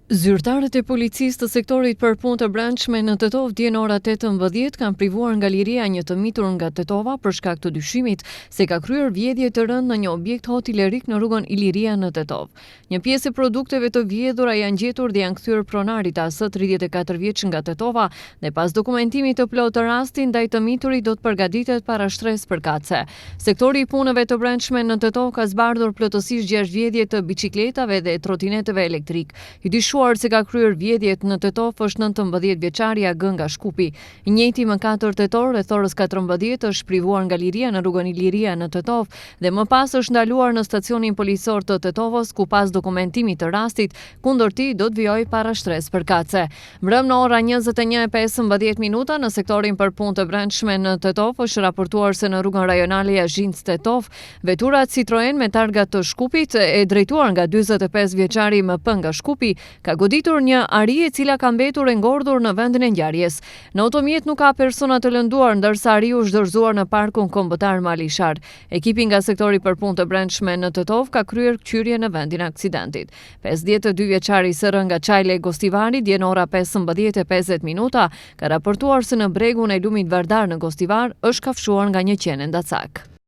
Zyrtarët e policisë të sektorit për punë të brendshme në Tetov dje në ora 18 kanë privuar nga liria një të mitur nga Tetova për shkak të dyshimit se ka kryer vjedhje të rënd në një objekt hotellarik në rrugën Iliria në Tetov. Një pjesë e produkteve të vjedhura janë gjetur dhe janë kthyer pronarit AS 34 vjeç nga Tetova dhe pas dokumentimit të plotë të rastit ndaj të miturit do të përgatitet para shtresë përkatëse. Sektori i punëve të brendshme në Tetov ka zbardhur plotësisht 6 vjedhje të biçikletave dhe trotineteve elektrik. Se ka kryer vjedhjet në Tetov është 19 vjeçaria Gënga Shkupi. I njëjti më 4 tetor rreth orës 14 është privuar nga liria në rrugën Iliria në Tetov dhe më pas është ndaluar në stacionin policor të Tetovës ku pas dokumentimit të rastit kundër tij do të vijojë para shtresë përkatëse. Mbrëm në ora 21:15 në sektorin për punë të brendshme në Tetov është raportuar se në rrugën rajonale Jazhinc Tetov vetura Citroen me targa të Shkupit e drejtuar nga 45 vjeçari MP nga Shkupi ka goditur një ari e cila ka mbetur e ngordhur në vendin e ngjarjes. Në automjet nuk ka persona të lënduar ndërsa ariu është dorëzuar në parkun kombëtar Malishar. Ekipi nga sektori për punë të brendshme në Tetov ka kryer kthyrje në vendin e aksidentit. 52 vjeçari SR nga Çajle Gostivari dje në ora 15:50 ka raportuar se në bregun e lumit Vardar në Gostivar është kafshuar nga një qenë ndacak.